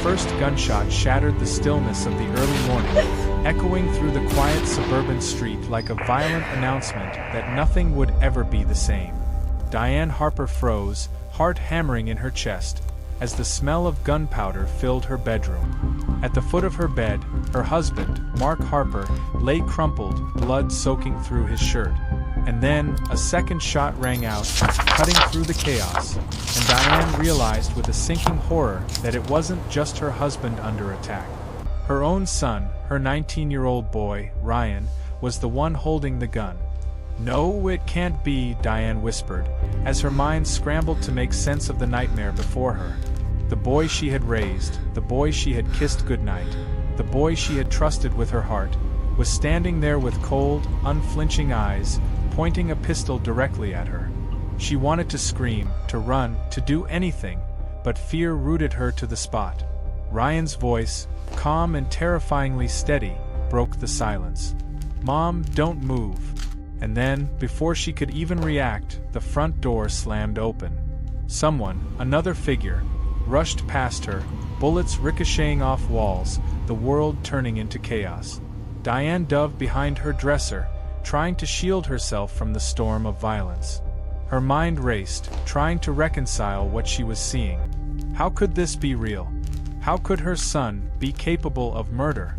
first gunshot shattered the stillness of the early morning, echoing through the quiet suburban street like a violent announcement that nothing would ever be the same. Diane Harper froze, heart hammering in her chest, as the smell of gunpowder filled her bedroom. At the foot of her bed, her husband, Mark Harper, lay crumpled, blood soaking through his shirt. And then, a second shot rang out, cutting through the chaos, and Diane realized with a sinking horror that it wasn't just her husband under attack. Her own son, her 19-year-old boy, Ryan, was the one holding the gun. "No, it can't be," Diane whispered, as her mind scrambled to make sense of the nightmare before her. The boy she had raised, the boy she had kissed goodnight, the boy she had trusted with her heart, was standing there with cold, unflinching eyes, pointing a pistol directly at her. She wanted to scream, to run, to do anything, but fear rooted her to the spot. Ryan's voice, calm and terrifyingly steady, broke the silence. "Mom, don't move." And then, before she could even react, the front door slammed open. Someone, another figure, rushed past her, bullets ricocheting off walls, the world turning into chaos. Diane dove behind her dresser, trying to shield herself from the storm of violence. Her mind raced, trying to reconcile what she was seeing. How could this be real? How could her son be capable of murder?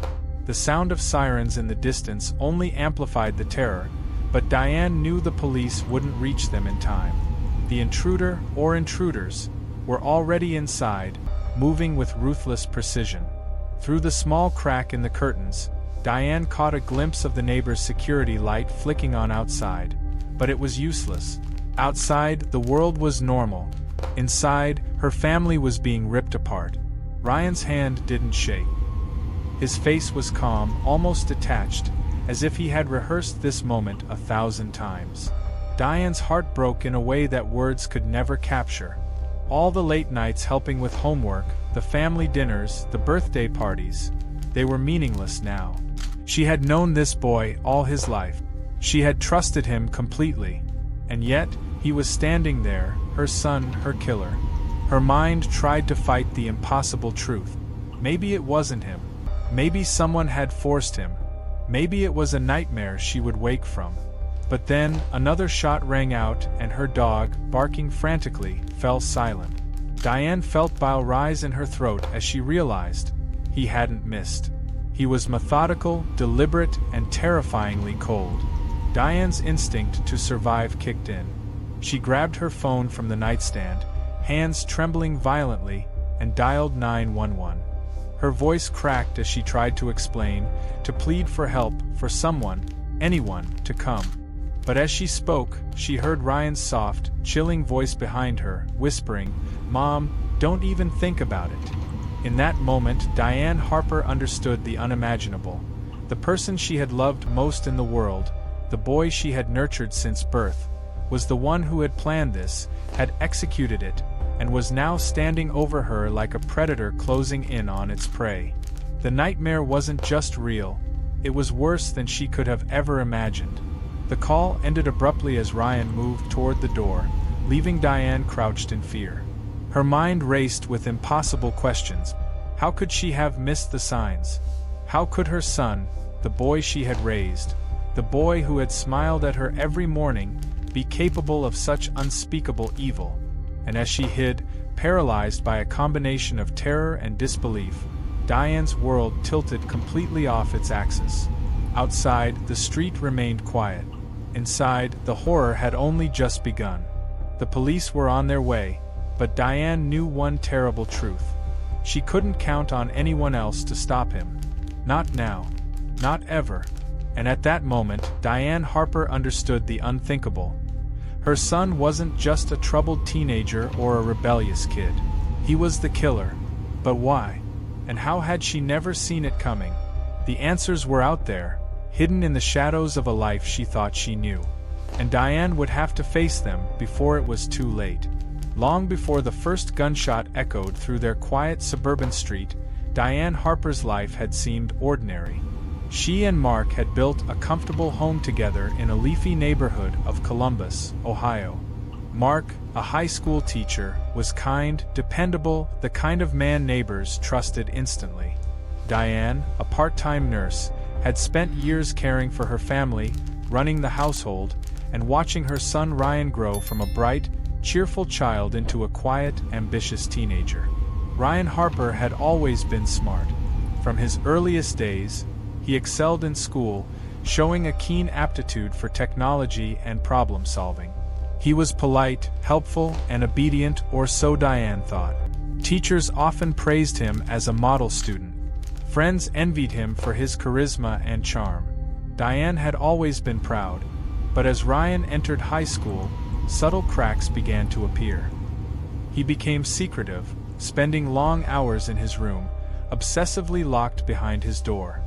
The sound of sirens in the distance only amplified the terror, but Diane knew the police wouldn't reach them in time. The intruder, or intruders, were already inside, moving with ruthless precision. Through the small crack in the curtains, Diane caught a glimpse of the neighbor's security light flicking on outside, but it was useless. Outside, the world was normal. Inside, her family was being ripped apart. Ryan's hand didn't shake. His face was calm, almost detached, as if he had rehearsed this moment 1,000 times. Diane's heart broke in a way that words could never capture. All the late nights helping with homework, the family dinners, the birthday parties, they were meaningless now. She had known this boy all his life. She had trusted him completely. And yet, he was standing there, her son, her killer. Her mind tried to fight the impossible truth. Maybe it wasn't him. Maybe someone had forced him. Maybe it was a nightmare she would wake from. But then, another shot rang out, and her dog, barking frantically, fell silent. Diane felt bile rise in her throat as she realized he hadn't missed. He was methodical, deliberate, and terrifyingly cold. Diane's instinct to survive kicked in. She grabbed her phone from the nightstand, hands trembling violently, and dialed 911. Her voice cracked as she tried to explain, to plead for help, for someone, anyone, to come. But as she spoke, she heard Ryan's soft, chilling voice behind her, whispering, "Mom, don't even think about it." In that moment, Diane Harper understood the unimaginable. The person she had loved most in the world, the boy she had nurtured since birth, was the one who had planned this, had executed it, and was now standing over her like a predator closing in on its prey. The nightmare wasn't just real, it was worse than she could have ever imagined. The call ended abruptly as Ryan moved toward the door, leaving Diane crouched in fear. Her mind raced with impossible questions. How could she have missed the signs? How could her son, the boy she had raised, the boy who had smiled at her every morning, be capable of such unspeakable evil? And as she hid, paralyzed by a combination of terror and disbelief, Diane's world tilted completely off its axis. Outside, the street remained quiet. Inside, the horror had only just begun. The police were on their way, but Diane knew one terrible truth. She couldn't count on anyone else to stop him. Not now. Not ever. And at that moment, Diane Harper understood the unthinkable. Her son wasn't just a troubled teenager or a rebellious kid. He was the killer. But why? And how had she never seen it coming? The answers were out there, hidden in the shadows of a life she thought she knew. And Diane would have to face them before it was too late. Long before the first gunshot echoed through their quiet suburban street, Diane Harper's life had seemed ordinary. She and Mark had built a comfortable home together in a leafy neighborhood of Columbus, Ohio. Mark, a high school teacher, was kind, dependable, the kind of man neighbors trusted instantly. Diane, a part-time nurse, had spent years caring for her family, running the household, and watching her son Ryan grow from a bright, cheerful child into a quiet, ambitious teenager. Ryan Harper had always been smart. From his earliest days, he excelled in school, showing a keen aptitude for technology and problem-solving. He was polite, helpful, and obedient, or so Diane thought. Teachers often praised him as a model student. Friends envied him for his charisma and charm. Diane had always been proud, but as Ryan entered high school, subtle cracks began to appear. He became secretive, spending long hours in his room, obsessively locked behind his door.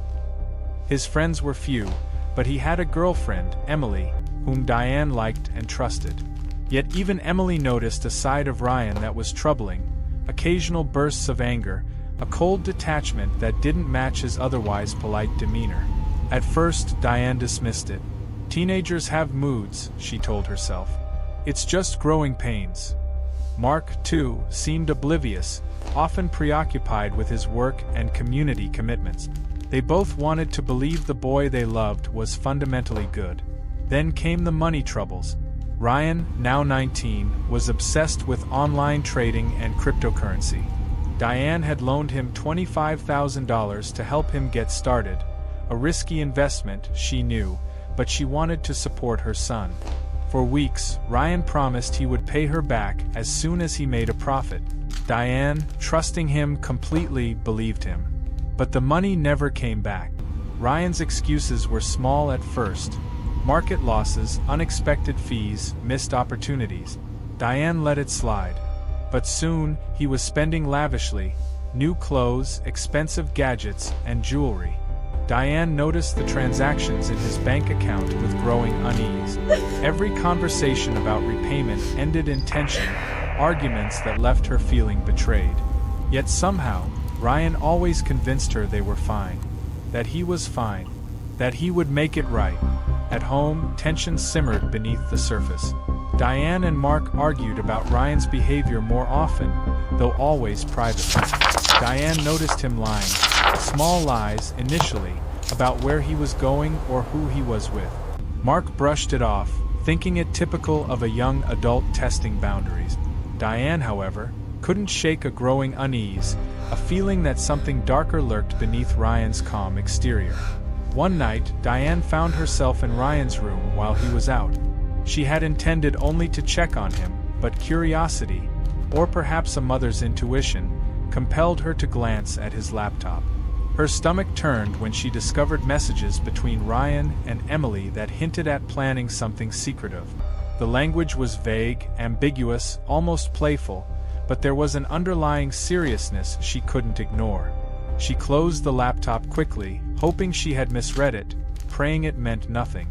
His friends were few, but he had a girlfriend, Emily, whom Diane liked and trusted. Yet even Emily noticed a side of Ryan that was troubling, occasional bursts of anger, a cold detachment that didn't match his otherwise polite demeanor. At first, Diane dismissed it. Teenagers have moods, she told herself. It's just growing pains. Mark, too, seemed oblivious, often preoccupied with his work and community commitments. They both wanted to believe the boy they loved was fundamentally good. Then came the money troubles. Ryan, now 19, was obsessed with online trading and cryptocurrency. Diane had loaned him $25,000 to help him get started, a risky investment, she knew, but she wanted to support her son. For weeks, Ryan promised he would pay her back as soon as he made a profit. Diane, trusting him completely, believed him. But the money never came back. Ryan's excuses were small at first. Market losses, unexpected fees, missed opportunities. Diane let it slide. But soon, he was spending lavishly, new clothes, expensive gadgets, and jewelry. Diane noticed the transactions in his bank account with growing unease. Every conversation about repayment ended in tension, arguments that left her feeling betrayed. Yet somehow, Ryan always convinced her they were fine, that he was fine, that he would make it right. At home, tension simmered beneath the surface. Diane and Mark argued about Ryan's behavior more often, though always privately. Diane noticed him lying, small lies initially, about where he was going or who he was with. Mark brushed it off, thinking it typical of a young adult testing boundaries. Diane, however, couldn't shake a growing unease, a feeling that something darker lurked beneath Ryan's calm exterior. One night, Diane found herself in Ryan's room while he was out. She had intended only to check on him, but curiosity, or perhaps a mother's intuition, compelled her to glance at his laptop. Her stomach turned when she discovered messages between Ryan and Emily that hinted at planning something secretive. The language was vague, ambiguous, almost playful, but there was an underlying seriousness she couldn't ignore. She closed the laptop quickly, hoping she had misread it, praying it meant nothing.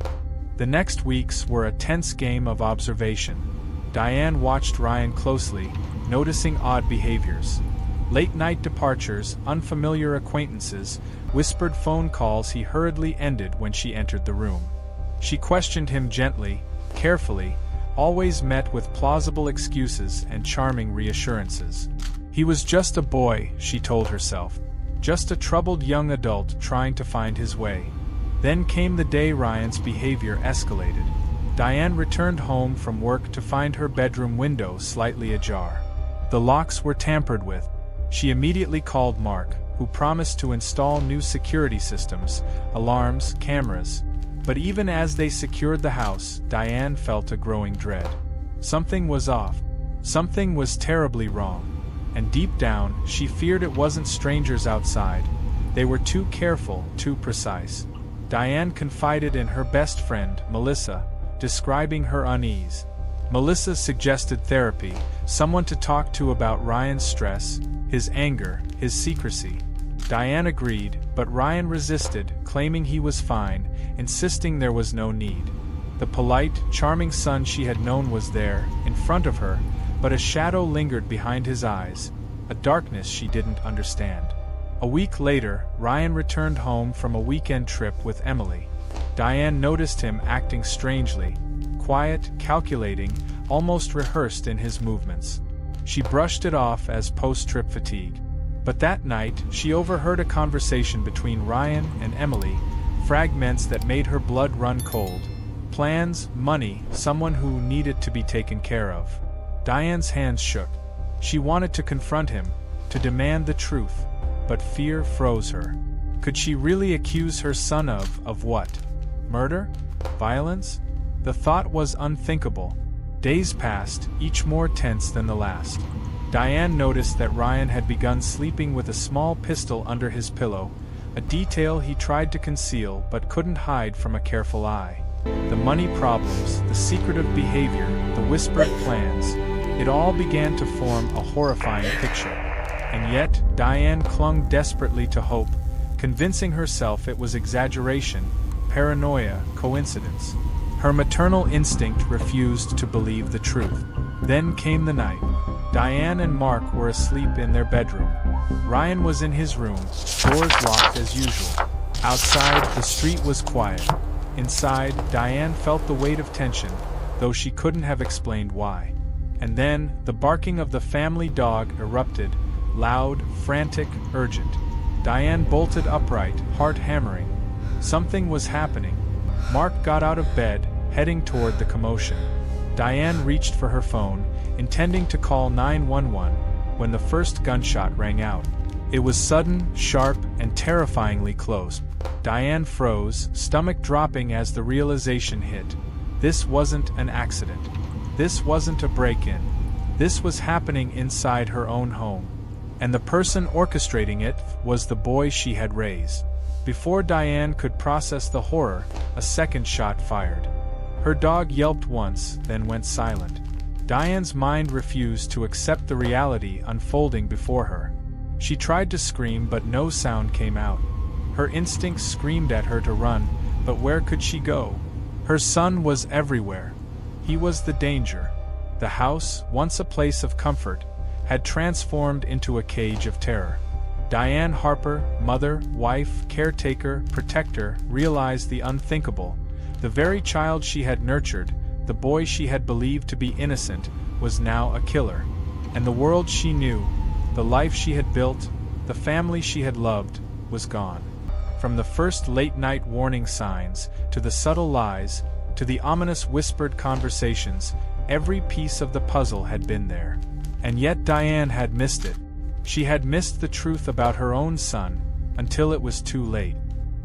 The next weeks were a tense game of observation. Diane watched Ryan closely, noticing odd behaviors. Late-night departures, unfamiliar acquaintances, whispered phone calls he hurriedly ended when she entered the room. She questioned him gently, carefully, always met with plausible excuses and charming reassurances. He was just a boy, she told herself. Just a troubled young adult trying to find his way. Then came the day Ryan's behavior escalated. Diane returned home from work to find her bedroom window slightly ajar. The locks were tampered with. She immediately called Mark, who promised to install new security systems, alarms, cameras. But even as they secured the house, Diane felt a growing dread. Something was off. Something was terribly wrong. And deep down, she feared it wasn't strangers outside. They were too careful, too precise. Diane confided in her best friend, Melissa, describing her unease. Melissa suggested therapy, someone to talk to about Ryan's stress, his anger, his secrecy. Diane agreed, but Ryan resisted, claiming he was fine, insisting there was no need. The polite, charming son she had known was there, in front of her, but a shadow lingered behind his eyes, a darkness she didn't understand. A week later, Ryan returned home from a weekend trip with Emily. Diane noticed him acting strangely, quiet, calculating, almost rehearsed in his movements. She brushed it off as post-trip fatigue. But that night, she overheard a conversation between Ryan and Emily, fragments that made her blood run cold. Plans, money, someone who needed to be taken care of. Diane's hands shook. She wanted to confront him, to demand the truth, but fear froze her. Could she really accuse her son of what? Murder? Violence? The thought was unthinkable. Days passed, each more tense than the last. Diane noticed that Ryan had begun sleeping with a small pistol under his pillow, a detail he tried to conceal but couldn't hide from a careful eye. The money problems, the secretive behavior, the whispered plans, it all began to form a horrifying picture. And yet, Diane clung desperately to hope, convincing herself it was exaggeration, paranoia, coincidence. Her maternal instinct refused to believe the truth. Then came the night. Diane and Mark were asleep in their bedroom. Ryan was in his room, doors locked as usual. Outside, the street was quiet. Inside, Diane felt the weight of tension, though she couldn't have explained why. And then, the barking of the family dog erupted, loud, frantic, urgent. Diane bolted upright, heart hammering. Something was happening. Mark got out of bed, heading toward the commotion. Diane reached for her phone, intending to call 911, when the first gunshot rang out. It was sudden, sharp, and terrifyingly close. Diane froze, stomach dropping as the realization hit. This wasn't an accident. This wasn't a break-in. This was happening inside her own home. And the person orchestrating it was the boy she had raised. Before Diane could process the horror, a second shot fired. Her dog yelped once, then went silent. Diane's mind refused to accept the reality unfolding before her. She tried to scream, but no sound came out. Her instincts screamed at her to run, but where could she go? Her son was everywhere. He was the danger. The house, once a place of comfort, had transformed into a cage of terror. Diane Harper, mother, wife, caretaker, protector, realized the unthinkable. The very child she had nurtured, the boy she had believed to be innocent, was now a killer. And the world she knew, the life she had built, the family she had loved, was gone. From the first late-night warning signs, to the subtle lies, to the ominous whispered conversations, every piece of the puzzle had been there. And yet Diane had missed it. She had missed the truth about her own son, until it was too late.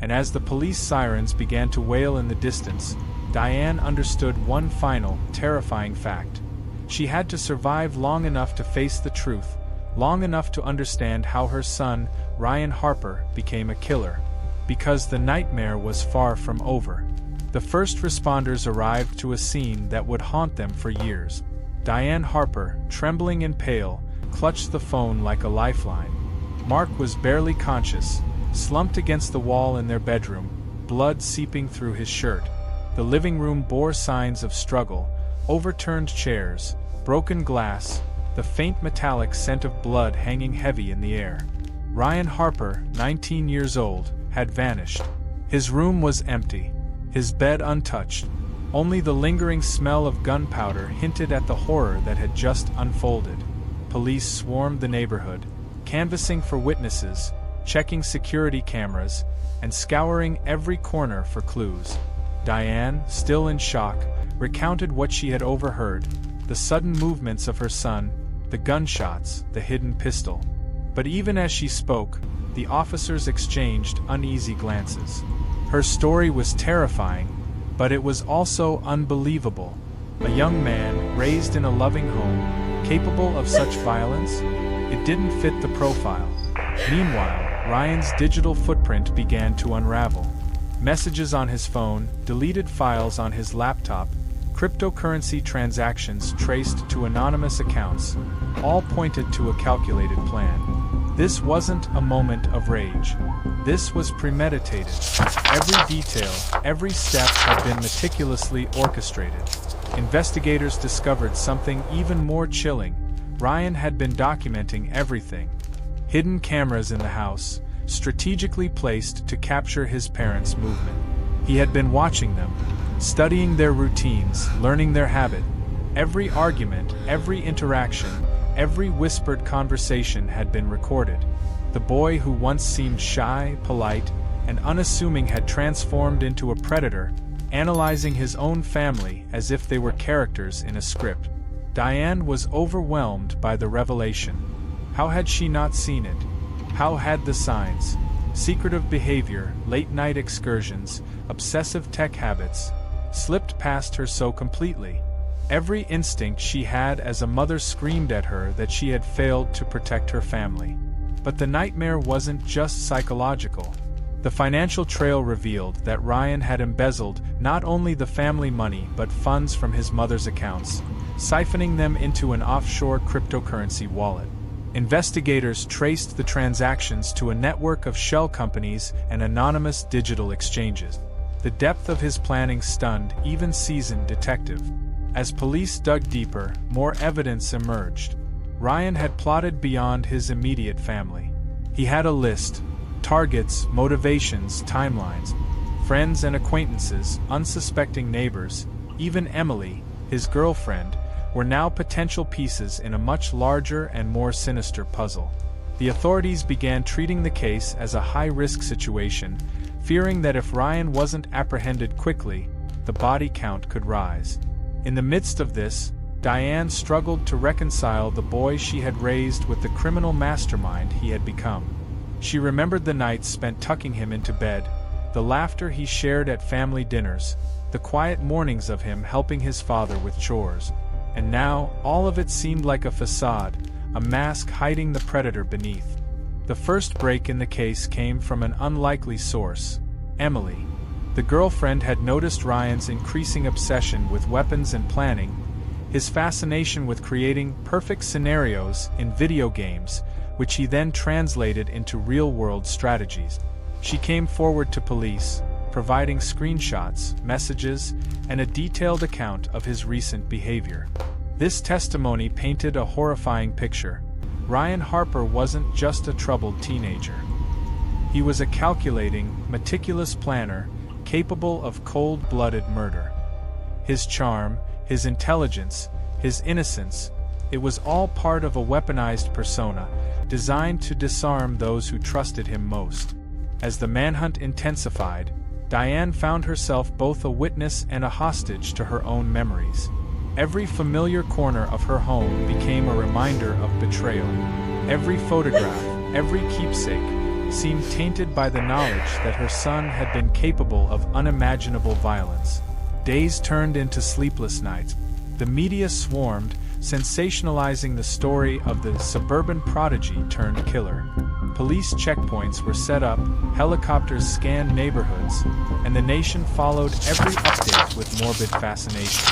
And as the police sirens began to wail in the distance, Diane understood one final, terrifying fact. She had to survive long enough to face the truth, long enough to understand how her son, Ryan Harper, became a killer. Because the nightmare was far from over. The first responders arrived to a scene that would haunt them for years. Diane Harper, trembling and pale, clutched the phone like a lifeline. Mark was barely conscious, slumped against the wall in their bedroom, blood seeping through his shirt. The living room bore signs of struggle, overturned chairs, broken glass, the faint metallic scent of blood hanging heavy in the air. Ryan Harper, 19 years old, had vanished. His room was empty, his bed untouched. Only the lingering smell of gunpowder hinted at the horror that had just unfolded. Police swarmed the neighborhood, canvassing for witnesses, checking security cameras, and scouring every corner for clues. Diane, still in shock, recounted what she had overheard, the sudden movements of her son, the gunshots, the hidden pistol. But even as she spoke, the officers exchanged uneasy glances. Her story was terrifying, but it was also unbelievable. A young man, raised in a loving home, capable of such violence? It didn't fit the profile. Meanwhile, Ryan's digital footprint began to unravel. Messages on his phone, deleted files on his laptop, cryptocurrency transactions traced to anonymous accounts, all pointed to a calculated plan. This wasn't a moment of rage. This was premeditated. Every detail, every step had been meticulously orchestrated. Investigators discovered something even more chilling. Ryan had been documenting everything. Hidden cameras in the house, strategically placed to capture his parents' movement. He had been watching them, studying their routines, learning their habit. Every argument, every interaction, every whispered conversation had been recorded. The boy who once seemed shy, polite, and unassuming had transformed into a predator, analyzing his own family as if they were characters in a script. Diane was overwhelmed by the revelation. How had she not seen it? How had the signs, secretive behavior, late-night excursions, obsessive tech habits, slipped past her so completely? Every instinct she had as a mother screamed at her that she had failed to protect her family. But the nightmare wasn't just psychological. The financial trail revealed that Ryan had embezzled not only the family money but funds from his mother's accounts, siphoning them into an offshore cryptocurrency wallet. Investigators traced the transactions to a network of shell companies and anonymous digital exchanges. The depth of his planning stunned even seasoned detectives. As police dug deeper, more evidence emerged. Ryan had plotted beyond his immediate family. He had a list: targets, motivations, timelines. Friends and acquaintances, unsuspecting neighbors, even Emily, his girlfriend, were now potential pieces in a much larger and more sinister puzzle. The authorities began treating the case as a high-risk situation, fearing that if Ryan wasn't apprehended quickly, the body count could rise. In the midst of this, Diane struggled to reconcile the boy she had raised with the criminal mastermind he had become. She remembered the nights spent tucking him into bed, the laughter he shared at family dinners, the quiet mornings of him helping his father with chores. And now, all of it seemed like a facade, a mask hiding the predator beneath. The first break in the case came from an unlikely source: Emily. The girlfriend had noticed Ryan's increasing obsession with weapons and planning, his fascination with creating perfect scenarios in video games, which he then translated into real-world strategies. She came forward to police, providing screenshots, messages, and a detailed account of his recent behavior. This testimony painted a horrifying picture. Ryan Harper wasn't just a troubled teenager. He was a calculating, meticulous planner, capable of cold-blooded murder. His charm, his intelligence, his innocence, it was all part of a weaponized persona, designed to disarm those who trusted him most. As the manhunt intensified, Diane found herself both a witness and a hostage to her own memories. Every familiar corner of her home became a reminder of betrayal. Every photograph, every keepsake, seemed tainted by the knowledge that her son had been capable of unimaginable violence. Days turned into sleepless nights. The media swarmed, sensationalizing the story of the suburban prodigy turned killer. Police checkpoints were set up, helicopters scanned neighborhoods, and the nation followed every update with morbid fascination.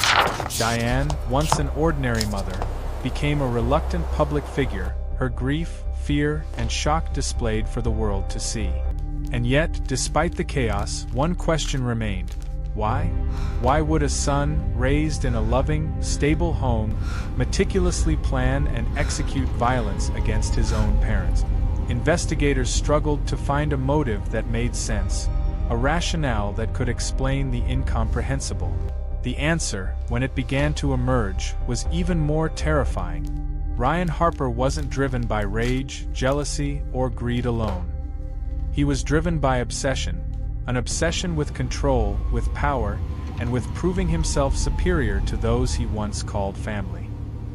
Diane, once an ordinary mother, became a reluctant public figure, her grief, fear, and shock displayed for the world to see. And yet, despite the chaos, one question remained: why? Why would a son, raised in a loving, stable home, meticulously plan and execute violence against his own parents? Investigators struggled to find a motive that made sense, a rationale that could explain the incomprehensible. The answer, when it began to emerge, was even more terrifying. Ryan Harper wasn't driven by rage, jealousy, or greed alone. He was driven by obsession, an obsession with control, with power, and with proving himself superior to those he once called family.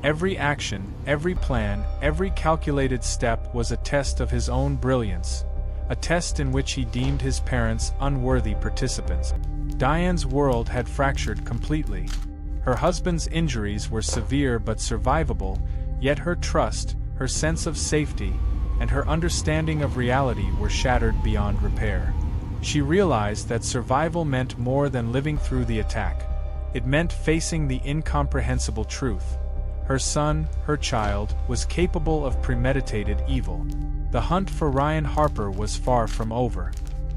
Every action, every plan, every calculated step was a test of his own brilliance, a test in which he deemed his parents unworthy participants. Diane's world had fractured completely. Her husband's injuries were severe but survivable, yet her trust, her sense of safety, and her understanding of reality were shattered beyond repair. She realized that survival meant more than living through the attack. It meant facing the incomprehensible truth. Her son, her child, was capable of premeditated evil. The hunt for Ryan Harper was far from over.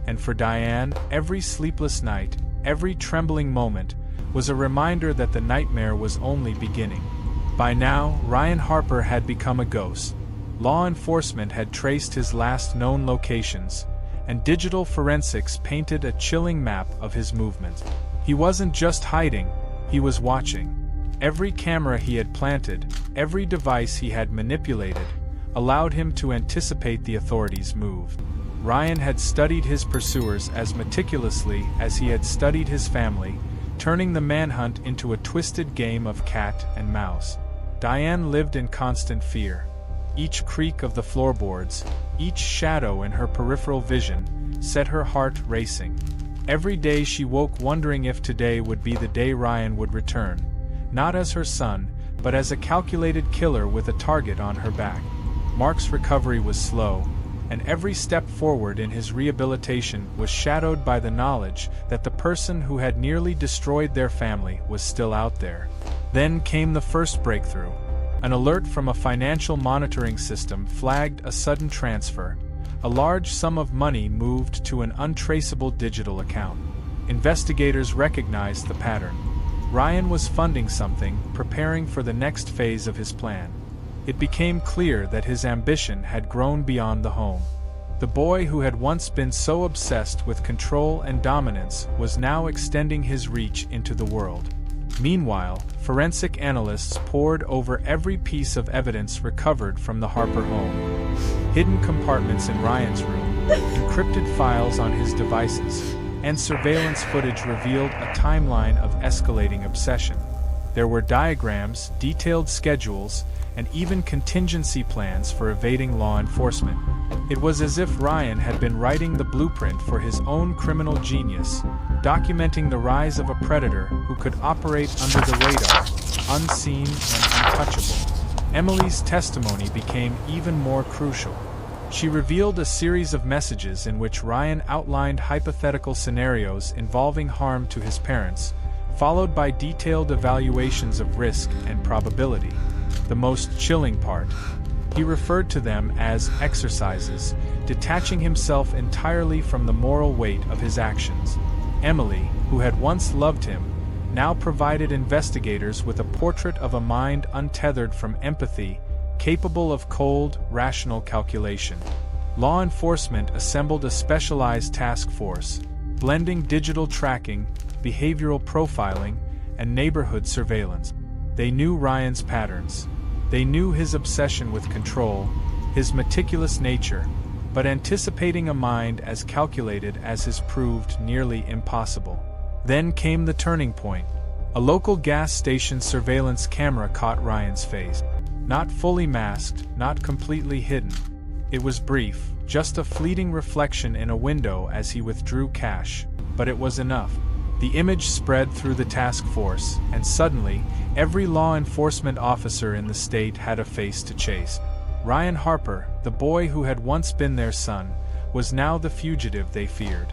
And for Diane, every sleepless night, every trembling moment, was a reminder that the nightmare was only beginning. By now, Ryan Harper had become a ghost. Law enforcement had traced his last known locations, and digital forensics painted a chilling map of his movements. He wasn't just hiding, he was watching. Every camera he had planted, every device he had manipulated, allowed him to anticipate the authorities' move. Ryan had studied his pursuers as meticulously as he had studied his family, turning the manhunt into a twisted game of cat and mouse. Diane lived in constant fear. Each creak of the floorboards, each shadow in her peripheral vision, set her heart racing. Every day she woke wondering if today would be the day Ryan would return, not as her son, but as a calculated killer with a target on her back. Mark's recovery was slow, and every step forward in his rehabilitation was shadowed by the knowledge that the person who had nearly destroyed their family was still out there. Then came the first breakthrough. An alert from a financial monitoring system flagged a sudden transfer. A large sum of money moved to an untraceable digital account. Investigators recognized the pattern. Ryan was funding something, preparing for the next phase of his plan. It became clear that his ambition had grown beyond the home. The boy who had once been so obsessed with control and dominance was now extending his reach into the world. Meanwhile, forensic analysts pored over every piece of evidence recovered from the Harper home. Hidden compartments in Ryan's room, encrypted files on his devices, and surveillance footage revealed a timeline of escalating obsession. There were diagrams, detailed schedules, and even contingency plans for evading law enforcement. It was as if Ryan had been writing the blueprint for his own criminal genius, documenting the rise of a predator who could operate under the radar, unseen and untouchable. Emily's testimony became even more crucial. She revealed a series of messages in which Ryan outlined hypothetical scenarios involving harm to his parents, followed by detailed evaluations of risk and probability. The most chilling part, he referred to them as exercises, detaching himself entirely from the moral weight of his actions. Emily, who had once loved him, now provided investigators with a portrait of a mind untethered from empathy, capable of cold, rational calculation. Law enforcement assembled a specialized task force, blending digital tracking, behavioral profiling, and neighborhood surveillance. They knew Ryan's patterns. They knew his obsession with control, his meticulous nature, but anticipating a mind as calculated as his proved nearly impossible. Then came the turning point. A local gas station surveillance camera caught Ryan's face. Not fully masked, not completely hidden. It was brief, just a fleeting reflection in a window as he withdrew cash, but it was enough. The image spread through the task force, and suddenly, every law enforcement officer in the state had a face to chase. Ryan Harper, the boy who had once been their son, was now the fugitive they feared.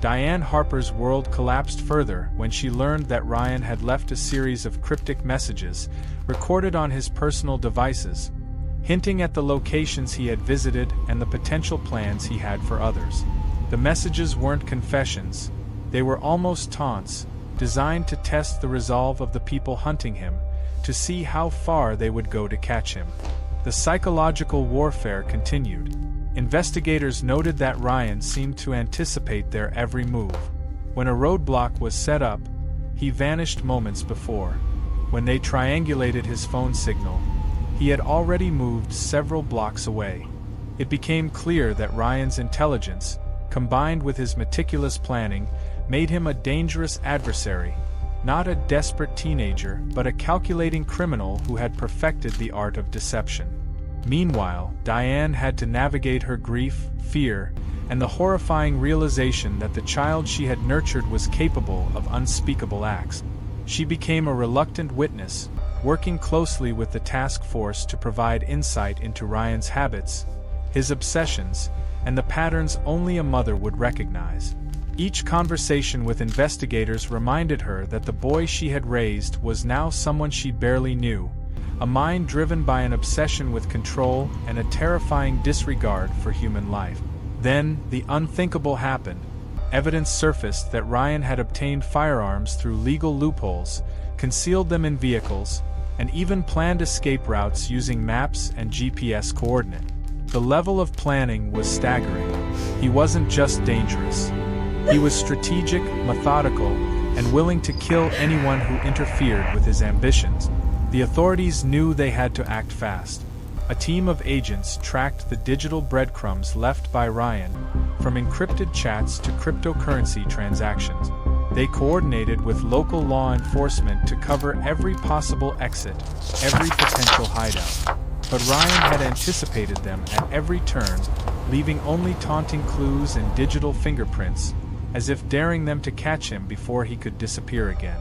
Diane Harper's world collapsed further when she learned that Ryan had left a series of cryptic messages, recorded on his personal devices, hinting at the locations he had visited and the potential plans he had for others. The messages weren't confessions. They were almost taunts, designed to test the resolve of the people hunting him, to see how far they would go to catch him. The psychological warfare continued. Investigators noted that Ryan seemed to anticipate their every move. When a roadblock was set up, he vanished moments before. When they triangulated his phone signal, he had already moved several blocks away. It became clear that Ryan's intelligence, combined with his meticulous planning, made him a dangerous adversary, not a desperate teenager, but a calculating criminal who had perfected the art of deception. Meanwhile, Diane had to navigate her grief, fear, and the horrifying realization that the child she had nurtured was capable of unspeakable acts. She became a reluctant witness, working closely with the task force to provide insight into Ryan's habits, his obsessions, and the patterns only a mother would recognize. Each conversation with investigators reminded her that the boy she had raised was now someone she barely knew, a mind driven by an obsession with control and a terrifying disregard for human life. Then, the unthinkable happened. Evidence surfaced that Ryan had obtained firearms through legal loopholes, concealed them in vehicles, and even planned escape routes using maps and GPS coordinates. The level of planning was staggering. He wasn't just dangerous. He was strategic, methodical, and willing to kill anyone who interfered with his ambitions. The authorities knew they had to act fast. A team of agents tracked the digital breadcrumbs left by Ryan, from encrypted chats to cryptocurrency transactions. They coordinated with local law enforcement to cover every possible exit, every potential hideout. But Ryan had anticipated them at every turn, leaving only taunting clues and digital fingerprints, as if daring them to catch him before he could disappear again.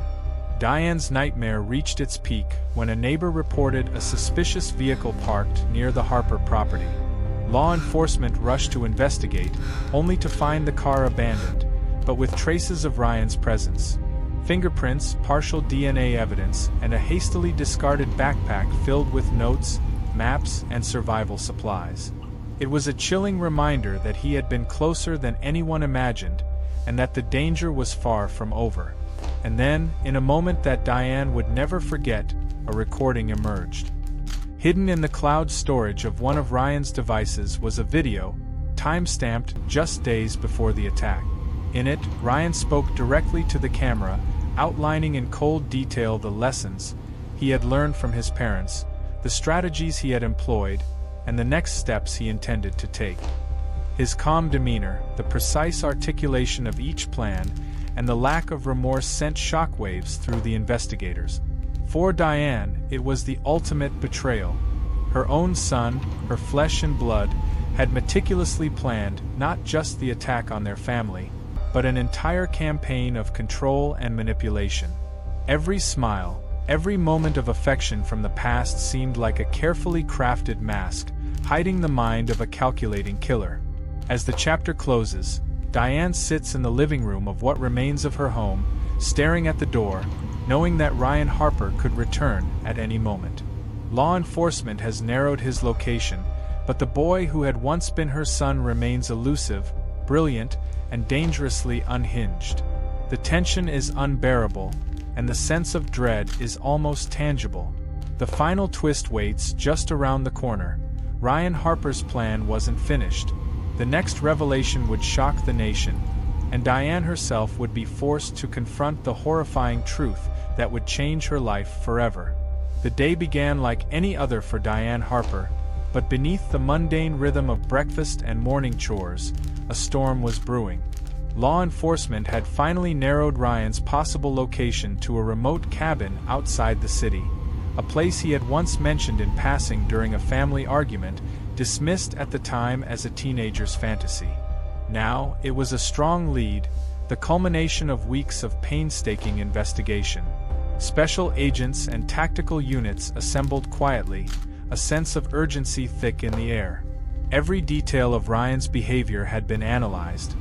Diane's nightmare reached its peak when a neighbor reported a suspicious vehicle parked near the Harper property. Law enforcement rushed to investigate, only to find the car abandoned, but with traces of Ryan's presence. Fingerprints, partial DNA evidence, and a hastily discarded backpack filled with notes, maps, and survival supplies. It was a chilling reminder that he had been closer than anyone imagined, and that the danger was far from over. And then, in a moment that Diane would never forget, a recording emerged. Hidden in the cloud storage of one of Ryan's devices was a video, time-stamped just days before the attack. In it, Ryan spoke directly to the camera, outlining in cold detail the lessons he had learned from his parents, the strategies he had employed, and the next steps he intended to take. His calm demeanor, the precise articulation of each plan, and the lack of remorse sent shockwaves through the investigators. For Diane, it was the ultimate betrayal. Her own son, her flesh and blood, had meticulously planned not just the attack on their family, but an entire campaign of control and manipulation. Every smile, every moment of affection from the past seemed like a carefully crafted mask, hiding the mind of a calculating killer. As the chapter closes, Diane sits in the living room of what remains of her home, staring at the door, knowing that Ryan Harper could return at any moment. Law enforcement has narrowed his location, but the boy who had once been her son remains elusive, brilliant, and dangerously unhinged. The tension is unbearable, and the sense of dread is almost tangible. The final twist waits just around the corner. Ryan Harper's plan wasn't finished. The next revelation would shock the nation, and Diane herself would be forced to confront the horrifying truth that would change her life forever. The day began like any other for Diane Harper, but beneath the mundane rhythm of breakfast and morning chores, a storm was brewing. Law enforcement had finally narrowed Ryan's possible location to a remote cabin outside the city, a place he had once mentioned in passing during a family argument, dismissed at the time as a teenager's fantasy. Now, it was a strong lead, the culmination of weeks of painstaking investigation. Special agents and tactical units assembled quietly, a sense of urgency thick in the air. Every detail of Ryan's behavior had been analyzed.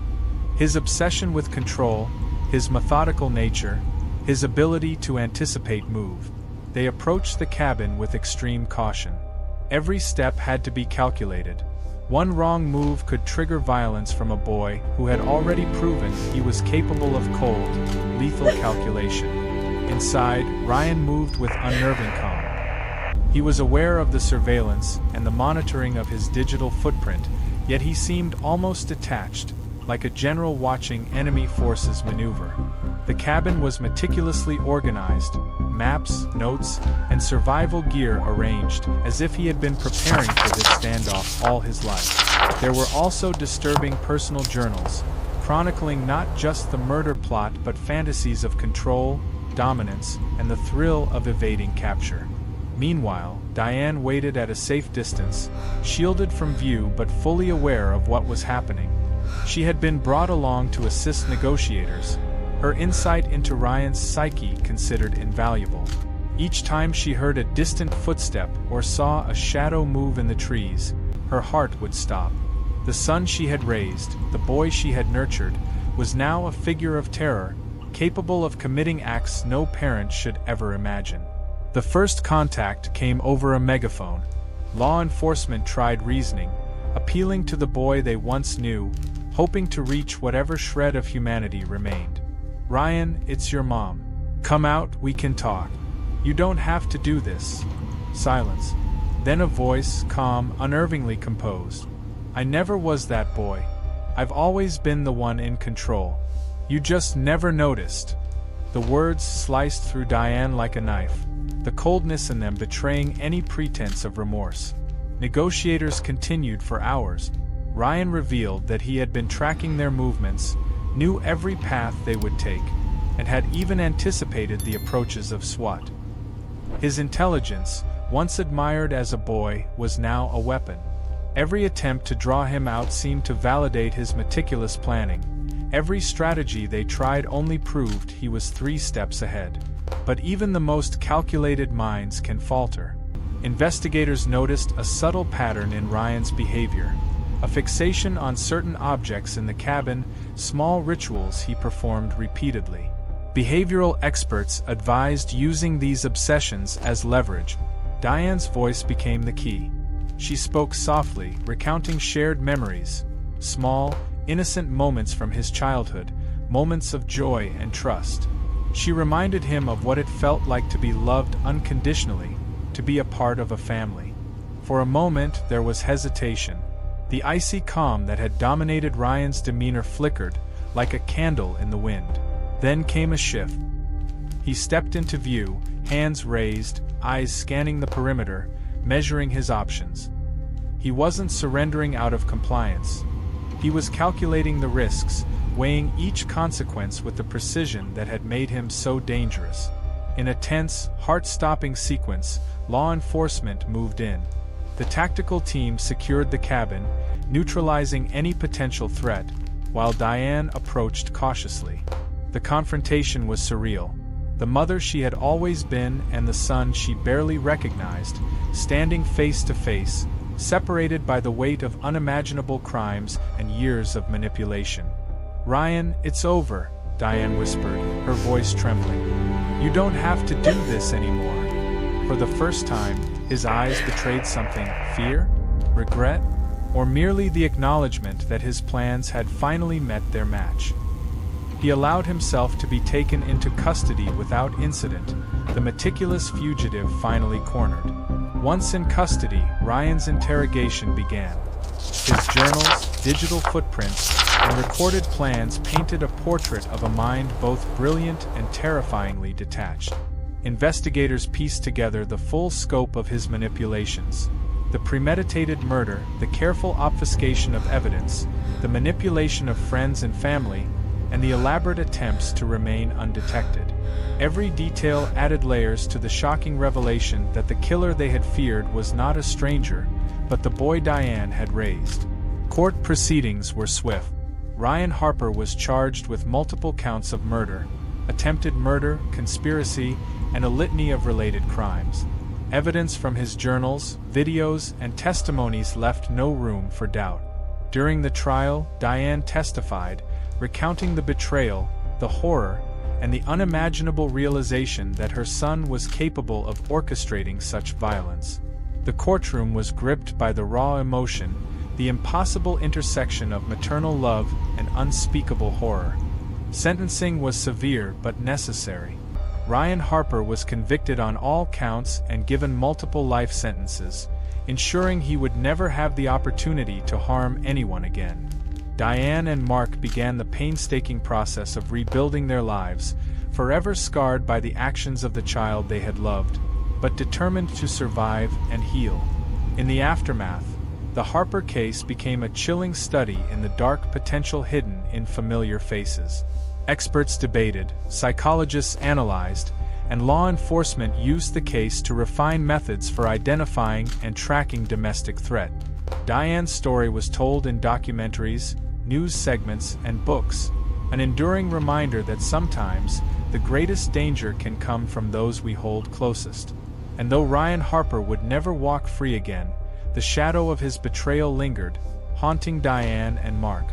His obsession with control, his methodical nature, his ability to anticipate move. They approached the cabin with extreme caution. Every step had to be calculated. One wrong move could trigger violence from a boy who had already proven he was capable of cold, lethal calculation. Inside, Ryan moved with unnerving calm. He was aware of the surveillance and the monitoring of his digital footprint, yet he seemed almost detached, like a general watching enemy forces maneuver. The cabin was meticulously organized, maps, notes, and survival gear arranged, as if he had been preparing for this standoff all his life. There were also disturbing personal journals, chronicling not just the murder plot but fantasies of control, dominance, and the thrill of evading capture. Meanwhile, Diane waited at a safe distance, shielded from view but fully aware of what was happening. She had been brought along to assist negotiators, her insight into Ryan's psyche considered invaluable. Each time she heard a distant footstep or saw a shadow move in the trees, her heart would stop. The son she had raised, the boy she had nurtured, was now a figure of terror, capable of committing acts no parent should ever imagine. The first contact came over a megaphone. Law enforcement tried reasoning, appealing to the boy they once knew, hoping to reach whatever shred of humanity remained. "Ryan, it's your mom. Come out, we can talk. You don't have to do this." Silence. Then a voice, calm, unnervingly composed. "I never was that boy. I've always been the one in control. You just never noticed." The words sliced through Diane like a knife, the coldness in them betraying any pretense of remorse. Negotiators continued for hours. Ryan revealed that he had been tracking their movements, knew every path they would take, and had even anticipated the approaches of SWAT. His intelligence, once admired as a boy, was now a weapon. Every attempt to draw him out seemed to validate his meticulous planning. Every strategy they tried only proved he was 3 steps ahead. But even the most calculated minds can falter. Investigators noticed a subtle pattern in Ryan's behavior. A fixation on certain objects in the cabin, small rituals he performed repeatedly. Behavioral experts advised using these obsessions as leverage. Diane's voice became the key. She spoke softly, recounting shared memories, small, innocent moments from his childhood, moments of joy and trust. She reminded him of what it felt like to be loved unconditionally, to be a part of a family. For a moment there was hesitation. The icy calm that had dominated Ryan's demeanor flickered, like a candle in the wind. Then came a shift. He stepped into view, hands raised, eyes scanning the perimeter, measuring his options. He wasn't surrendering out of compliance. He was calculating the risks, weighing each consequence with the precision that had made him so dangerous. In a tense, heart-stopping sequence, law enforcement moved in. The tactical team secured the cabin, neutralizing any potential threat, while Diane approached cautiously. The confrontation was surreal. The mother she had always been and the son she barely recognized, standing face to face, separated by the weight of unimaginable crimes and years of manipulation. "Ryan, it's over," Diane whispered, her voice trembling. "You don't have to do this anymore." For the first time, his eyes betrayed something: fear, regret, or merely the acknowledgement that his plans had finally met their match. He allowed himself to be taken into custody without incident, the meticulous fugitive finally cornered. Once in custody, Ryan's interrogation began. His journals, digital footprints, and recorded plans painted a portrait of a mind both brilliant and terrifyingly detached. Investigators pieced together the full scope of his manipulations. The premeditated murder, the careful obfuscation of evidence, the manipulation of friends and family, and the elaborate attempts to remain undetected. Every detail added layers to the shocking revelation that the killer they had feared was not a stranger, but the boy Diane had raised. Court proceedings were swift. Ryan Harper was charged with multiple counts of murder, attempted murder, conspiracy, and a litany of related crimes. Evidence from his journals, videos, and testimonies left no room for doubt. During the trial, Diane testified, recounting the betrayal, the horror, and the unimaginable realization that her son was capable of orchestrating such violence. The courtroom was gripped by the raw emotion, the impossible intersection of maternal love and unspeakable horror. Sentencing was severe but necessary. Ryan Harper was convicted on all counts and given multiple life sentences, ensuring he would never have the opportunity to harm anyone again. Diane and Mark began the painstaking process of rebuilding their lives, forever scarred by the actions of the child they had loved, but determined to survive and heal. In the aftermath, the Harper case became a chilling study in the dark potential hidden in familiar faces. Experts debated, psychologists analyzed, and law enforcement used the case to refine methods for identifying and tracking domestic threat. Diane's story was told in documentaries, news segments, and books, an enduring reminder that sometimes the greatest danger can come from those we hold closest. And though Ryan Harper would never walk free again, the shadow of his betrayal lingered, haunting Diane and Mark.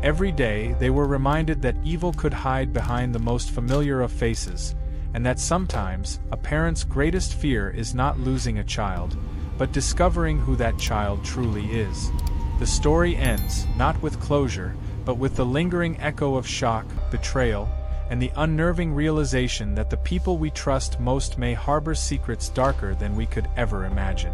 Every day they were reminded that evil could hide behind the most familiar of faces, and that sometimes a parent's greatest fear is not losing a child, but discovering who that child truly is. The story ends, not with closure, but with the lingering echo of shock, betrayal, and the unnerving realization that the people we trust most may harbor secrets darker than we could ever imagine.